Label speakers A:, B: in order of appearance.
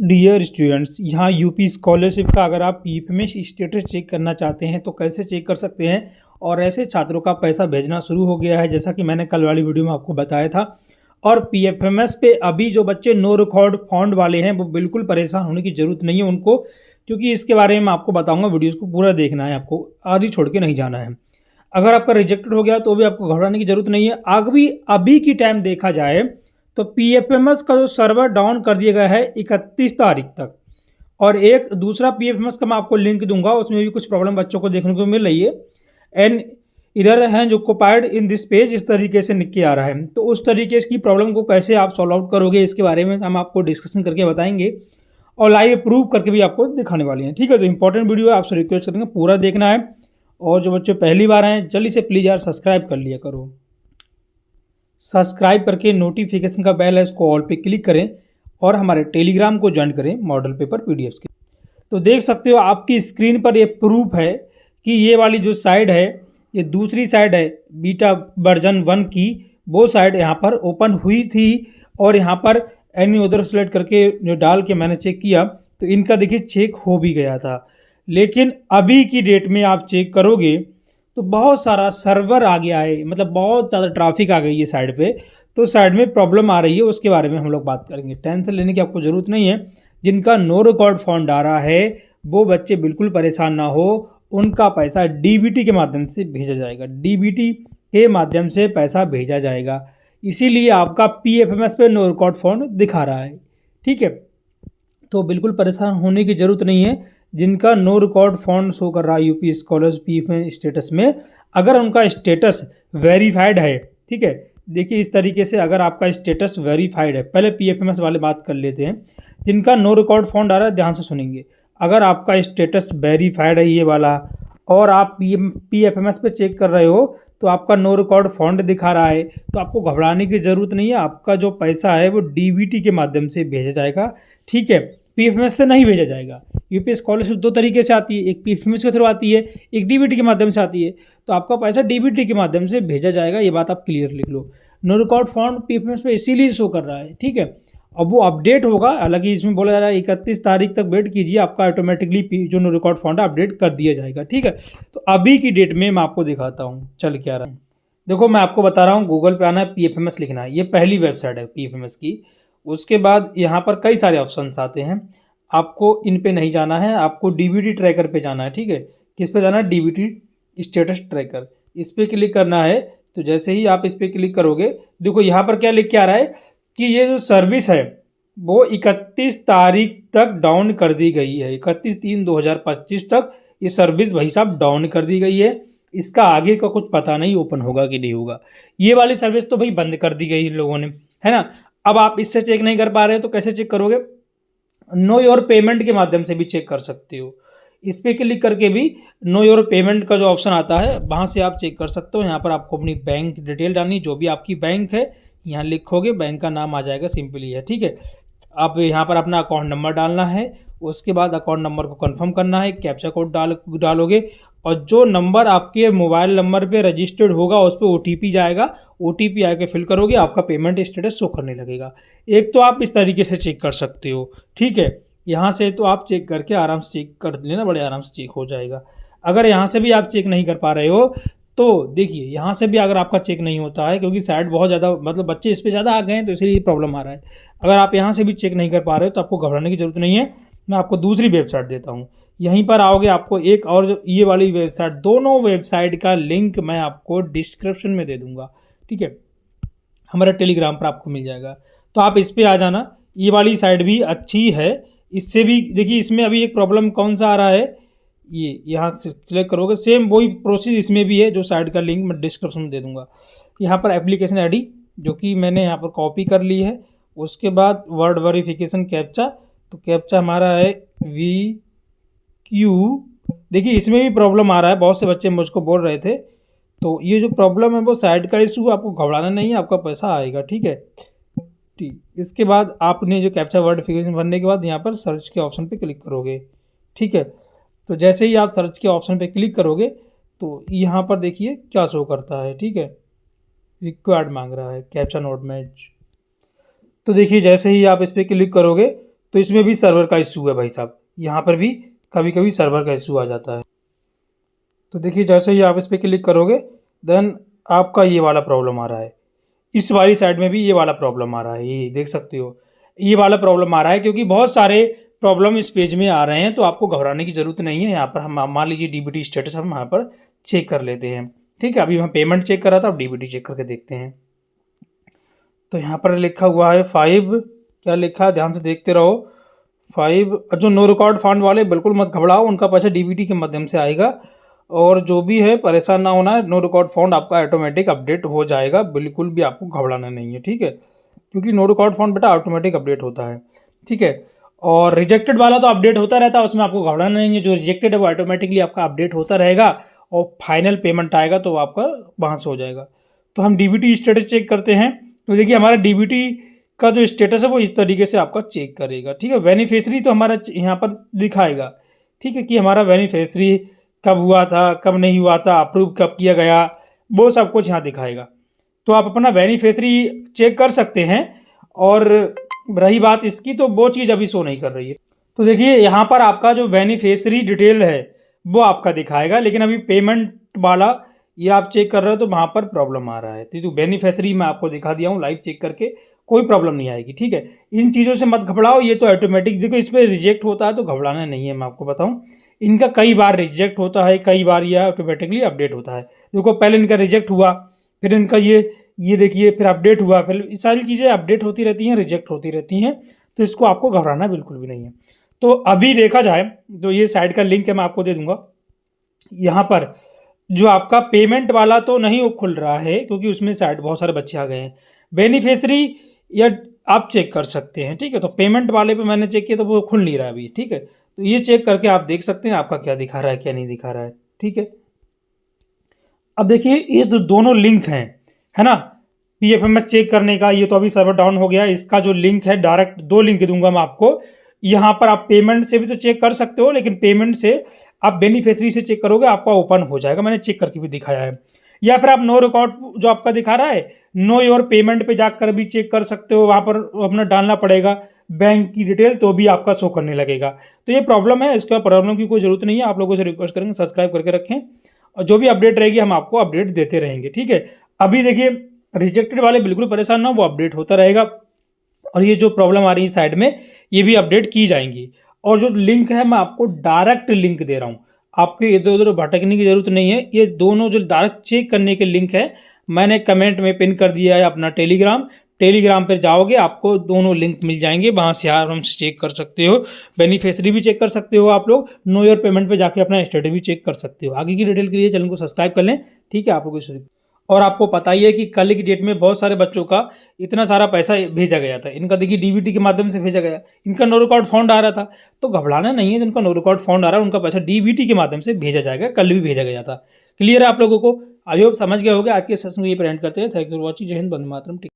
A: Dear students, यहाँ UP scholarship का अगर आप पीएफएमएस स्टेटस चेक करना चाहते हैं तो कैसे चेक कर सकते हैं। और ऐसे छात्रों का पैसा भेजना शुरू हो गया है, जैसा कि मैंने कल वाली वीडियो में आपको बताया था। और पीएफएमएस पे अभी जो बच्चे नो रिकॉर्ड फंड वाले हैं वो बिल्कुल परेशान होने की ज़रूरत नहीं है उनको, क्योंकि इसके बारे में आपको बताऊंगा। वीडियोज़ को पूरा देखना है, आपको आधी छोड़ के नहीं जाना है। अगर आपका रिजेक्टेड हो गया तो भी आपको घबराने की ज़रूरत नहीं है। अभी की टाइम देखा जाए तो पीएफएमएस का जो सर्वर डाउन कर दिया गया है 31 तारीख तक। और एक दूसरा पीएफएमएस का मैं आपको लिंक दूंगा, उसमें भी कुछ प्रॉब्लम बच्चों को देखने को मिल रही है। एंड इधर है जो कोपाइड इन दिस पेज इस तरीके से लिख के आ रहा है। तो उस तरीके की प्रॉब्लम को कैसे आप सॉल्व आउट करोगे, इसके बारे में हम आपको डिस्कशन करके बताएंगे और लाइव प्रूव करके भी आपको दिखाने वाले हैं। ठीक है, तो इंपॉर्टेंट वीडियो है, आपसे रिक्वेस्ट करेंगे पूरा देखना है। और जो बच्चे पहली बार हैं जल्दी से प्लीज़ यार सब्सक्राइब कर लिया करो। सब्सक्राइब करके नोटिफिकेशन का बेल है इसको ऑल पे क्लिक करें और हमारे टेलीग्राम को ज्वाइन करें मॉडल पेपर पीडीएफ के। तो देख सकते हो आपकी स्क्रीन पर ये प्रूफ है कि ये वाली जो साइड है ये दूसरी साइड है बीटा वर्जन 1 की, वो साइड यहाँ पर ओपन हुई थी। और यहाँ पर एनी उधर सेलेक्ट करके जो डाल के मैंने चेक किया तो इनका देखिए चेक हो भी गया था। लेकिन अभी की डेट में आप चेक करोगे तो बहुत सारा सर्वर आ गया है, मतलब बहुत ज़्यादा ट्रैफिक आ गई है साइड पे। तो साइड में प्रॉब्लम आ रही है, उसके बारे में हम लोग बात करेंगे। टेंशन लेने की आपको ज़रूरत नहीं है। जिनका नो रिकॉर्ड फंड आ रहा है वो बच्चे बिल्कुल परेशान ना हो, उनका पैसा डीबीटी के माध्यम से भेजा जाएगा। डीबीटी के माध्यम से पैसा भेजा जाएगा, इसीलिए आपका पीएफएमएस पे नो रिकॉर्ड फंड दिखा रहा है। ठीक है, तो बिल्कुल परेशान होने की ज़रूरत नहीं है। जिनका नो रिकॉर्ड फंड शो कर रहा है यूपी स्कॉलरशिप पीएफएमएस स्टेटस में, अगर उनका स्टेटस वेरीफाइड है, ठीक है, देखिए इस तरीके से अगर आपका स्टेटस वेरीफाइड है, पहले पीएफएमएस वाले बात कर लेते हैं। जिनका नो रिकॉर्ड फंड आ रहा है ध्यान से सुनेंगे, अगर आपका स्टेटस वेरीफाइड है ये वाला और आप पीएफएमएस पे चेक कर रहे हो तो आपका नो रिकॉर्ड फंड दिखा रहा है, तो आपको घबराने की ज़रूरत नहीं है। आपका जो पैसा है वो डीबीटी के माध्यम से भेजा जाएगा। ठीक है, पीएफएमएस से नहीं भेजा जाएगा। यूपी स्कॉलरशिप दो तरीके से आती है, एक पीएफएमएस के थ्रू आती है, एक डीबीटी के माध्यम से आती है। तो आपका पैसा डीबीटी के माध्यम से भेजा जाएगा, ये बात आप क्लियर लिख लो। नो रिकॉर्ड फंड पीएफएमएस पे इसीलिए शो कर रहा है। ठीक है, अब वो अपडेट होगा, हालांकि इसमें बोला जा रहा है 31 तारीख तक वेट कीजिए, आपका ऑटोमेटिकली जो नो रिकॉर्ड फंड अपडेट कर दिया जाएगा। ठीक है, तो अभी की डेट में मैं आपको दिखाता हूँ चल क्या रहा है। देखो मैं आपको बता रहा हूँ, गूगल पे आना है, पीएफएमएस लिखना है, ये पहली वेबसाइट है पीएफएमएस की। उसके बाद यहाँ पर कई सारे ऑप्शंस आते हैं, आपको इन पे नहीं जाना है, आपको डीबीटी ट्रैकर पे जाना है। ठीक है, किस पे जाना है? डीबीटी स्टेटस ट्रैकर, इस पर क्लिक करना है। तो जैसे ही आप इस पर क्लिक करोगे, देखो यहाँ पर क्या लिख के आ रहा है कि ये जो सर्विस है वो 31 तारीख तक डाउन कर दी गई है। 31/3/2025 तक ये सर्विस भाई साहब डाउन कर दी गई है। इसका आगे का कुछ पता नहीं ओपन होगा कि नहीं होगा। ये वाली सर्विस तो भाई बंद कर दी गई इन लोगों ने, है ना। अब आप इससे चेक नहीं कर पा रहे हो तो कैसे चेक करोगे? नो योर पेमेंट के माध्यम से भी चेक कर सकते हो। इस पर क्लिक करके भी नो योर पेमेंट का जो ऑप्शन आता है वहाँ से आप चेक कर सकते हो। यहाँ पर आपको अपनी बैंक डिटेल डालनी, जो भी आपकी बैंक है यहाँ लिखोगे, बैंक का नाम आ जाएगा, सिंपली है। ठीक है, आप यहाँ पर अपना अकाउंट नंबर डालना है, उसके बाद अकाउंट नंबर को कंफर्म करना है, कैप्चा कोड डालोगे और जो नंबर आपके मोबाइल नंबर पे रजिस्टर्ड होगा उस पर ओटीपी जाएगा, ओटीपी आके फिल करोगे, आपका पेमेंट स्टेटस शो करने लगेगा। एक तो आप इस तरीके से चेक कर सकते हो। ठीक है, यहाँ से तो आप चेक करके आराम से चेक कर लेना, बड़े आराम से चेक हो जाएगा। अगर यहाँ से भी आप चेक नहीं कर पा रहे हो तो देखिए यहाँ से भी अगर आपका चेक नहीं होता है, क्योंकि साइड बहुत ज़्यादा, मतलब बच्चे इस पर ज़्यादा आ गए हैं तो इसलिए प्रॉब्लम आ रहा है। अगर आप यहाँ से भी चेक नहीं कर पा रहे हो तो आपको घबराने की ज़रूरत नहीं है। मैं आपको दूसरी वेबसाइट देता हूँ, यहीं पर आओगे, आपको एक और जो ये वाली वेबसाइट, दोनों वेबसाइट का लिंक मैं आपको डिस्क्रिप्शन में दे दूँगा। ठीक है, हमारे टेलीग्राम पर आपको मिल जाएगा, तो आप इस पर आ जाना। ये वाली साइट भी अच्छी है, इससे भी देखिए इसमें अभी एक प्रॉब्लम कौन सा आ रहा है, ये यहाँ से क्लिक करोगे, सेम वही प्रोसेस इसमें भी है, जो साइट का लिंक मैं डिस्क्रिप्शन में दे दूँगा। यहाँ पर एप्लीकेशन आईडी जो कि मैंने यहाँ पर कॉपी कर ली है, उसके बाद वर्ड वेरिफिकेशन कैप्चा, तो कैप्चा हमारा है VQ। देखिए इसमें भी प्रॉब्लम आ रहा है, बहुत से बच्चे मुझको बोल रहे थे, तो ये जो प्रॉब्लम है वो साइट का इशू, आपको घबराना नहीं है, आपका पैसा आएगा। ठीक है, ठीक, इसके बाद आपने जो कैप्चा वर्ड वेरिफिकेशन भरने के बाद यहाँ पर सर्च के ऑप्शन पे क्लिक करोगे। ठीक है, तो जैसे ही आप सर्च के ऑप्शन पे क्लिक करोगे तो यहाँ पर देखिए क्या शो करता है। ठीक है, रिक्वायर्ड मांग रहा है कैप्चा नोट मैच। तो देखिए जैसे ही आप इस पर क्लिक करोगे तो इसमें भी सर्वर का इशू है भाई साहब, यहाँ पर भी कभी कभी सर्वर का इशू आ जाता है। तो देखिए जैसे ही आप इस पर क्लिक करोगे देन आपका ये वाला प्रॉब्लम आ रहा है, इस वाली साइड में भी ये वाला प्रॉब्लम आ रहा है, ये देख सकते हो ये वाला प्रॉब्लम आ रहा है, क्योंकि बहुत सारे प्रॉब्लम इस पेज में आ रहे हैं। तो आपको घबराने की ज़रूरत नहीं है। यहाँ पर हम मान लीजिए डीबीटी स्टेटस हम यहाँ पर चेक कर लेते हैं, ठीक है। अभी हम पेमेंट चेक कर रहा था, अब डीबीटी चेक करके देखते हैं। तो यहाँ पर लिखा हुआ है 5, क्या लिखा है ध्यान से देखते रहो, 5। जो नो रिकॉर्ड फंड वाले बिल्कुल मत घबराओ, उनका पैसा डीबीटी के माध्यम से आएगा। और जो भी है परेशान ना होना है, नो रिकॉर्ड फंड आपका ऑटोमेटिक अपडेट हो जाएगा, बिल्कुल भी आपको घबराना नहीं है, ठीक है। क्योंकि नो रिकॉर्ड फंड बेटा ऑटोमेटिक अपडेट होता है, ठीक है। और रिजेक्टेड वाला तो अपडेट होता रहता है, उसमें आपको घबराना नहीं है। जो रिजेक्टेड है वो ऑटोमेटिकली आपका अपडेट होता रहेगा और फाइनल पेमेंट आएगा तो आपका वहाँ से हो जाएगा। तो हम डीबीटी स्टेटस चेक करते हैं। तो देखिए हमारा डीबीटी का जो स्टेटस है वो इस तरीके से आपका चेक करेगा, ठीक है। बेनिफिशियरी तो हमारा यहाँ पर दिखाएगा, ठीक है, कि हमारा बेनिफिशियरी कब हुआ था, कब नहीं हुआ था, अप्रूव कब किया गया, वो सब कुछ यहाँ दिखाएगा। तो आप अपना बेनिफिशियरी चेक कर सकते हैं। और रही बात इसकी, तो वो चीज़ अभी शो नहीं कर रही है। तो देखिए यहाँ पर आपका जो बेनिफिशियरी डिटेल है वो आपका दिखाएगा, लेकिन अभी पेमेंट वाला ये आप चेक कर रहे हो तो वहाँ पर प्रॉब्लम आ रहा है। तो बेनिफिशियरी मैं आपको दिखा दिया हूँ लाइव चेक करके, कोई प्रॉब्लम नहीं आएगी, ठीक है। इन चीज़ों से मत घबराओ, ये तो ऑटोमेटिक देखो इस पर रिजेक्ट होता है तो घबराना नहीं है। मैं आपको बताऊँ इनका कई बार रिजेक्ट होता है, कई बार यह ऑटोमेटिकली अपडेट होता है। देखो पहले इनका रिजेक्ट हुआ, फिर इनका ये देखिए फिर अपडेट हुआ, फिर ये सारी चीज़ें अपडेट होती रहती हैं, रिजेक्ट होती रहती हैं। तो इसको आपको घबराना बिल्कुल भी नहीं है। तो अभी देखा जाए तो ये साइट का लिंक है, मैं आपको दे दूंगा। यहाँ पर जो आपका पेमेंट वाला तो नहीं खुल रहा है, क्योंकि उसमें साइट बहुत सारे बच्चे आ गए हैं। बेनिफिशियरी या आप चेक कर सकते हैं, ठीक है। तो पेमेंट वाले पे मैंने चेक किया तो वो खुल नहीं रहा अभी, ठीक है। तो ये चेक करके आप देख सकते हैं आपका क्या दिखा रहा है, क्या नहीं दिखा रहा है, ठीक है। अब देखिए ये तो दोनों लिंक हैं, है ना, पीएफएमएस चेक करने का, ये तो अभी सर्वर डाउन हो गया। इसका जो लिंक है डायरेक्ट 2 लिंक दूंगा मैं आपको। यहाँ पर आप पेमेंट से भी तो चेक कर सकते हो, लेकिन पेमेंट से आप बेनिफिशियरी से चेक करोगे आपका ओपन हो जाएगा, मैंने चेक करके भी दिखाया है। या फिर आप नो रिकॉर्ड जो आपका दिखा रहा है, नो योर पेमेंट पे जाकर भी चेक कर सकते हो, वहाँ पर अपना डालना पड़ेगा बैंक की डिटेल, तो भी आपका शो करने लगेगा। तो ये प्रॉब्लम है, इसका प्रॉब्लम की कोई ज़रूरत नहीं है। आप लोगों से रिक्वेस्ट करेंगे सब्सक्राइब करके रखें, और जो भी अपडेट रहेगी हम आपको अपडेट देते रहेंगे, ठीक है। अभी देखिए रिजेक्टेड वाले बिल्कुल परेशान ना, वो अपडेट होता रहेगा। और ये जो प्रॉब्लम आ रही है साइड में, ये भी अपडेट की जाएंगी। और जो लिंक है मैं आपको डायरेक्ट लिंक दे रहा हूँ, आपको इधर उधर भटकने की जरूरत नहीं है। ये दोनों जो डायरेक्ट चेक करने के लिंक है मैंने कमेंट में पिन कर दिया है अपना टेलीग्राम पर जाओगे आपको दोनों लिंक मिल जाएंगे, वहाँ से आराम से चेक कर सकते हो। बेनिफिशियरी भी चेक कर सकते हो आप लोग, नो योर पेमेंट पे जाके अपना स्टेटस भी चेक कर सकते हो। आगे की डिटेल के लिए चैनल को सब्सक्राइब कर लें, ठीक है। आप लोगों को और आपको पता ही है कि कल की डेट में बहुत सारे बच्चों का इतना सारा पैसा भेजा गया था, इनका देखिए डीबीटी के माध्यम से भेजा गया, इनका नो रिकॉर्ड फंड आ रहा था। तो घबराना नहीं है, जिनका नो रिकॉर्ड फंड आ रहा है उनका पैसा डीबीटी के माध्यम से भेजा जाएगा, कल भी भेजा गया था। क्लियर है आप लोगों को? आई होप समझ गए होंगे। आज के सेशन को ये प्रेजेंट करते हैं। Thank you for watching. जय हिंद, वंदे मातरम।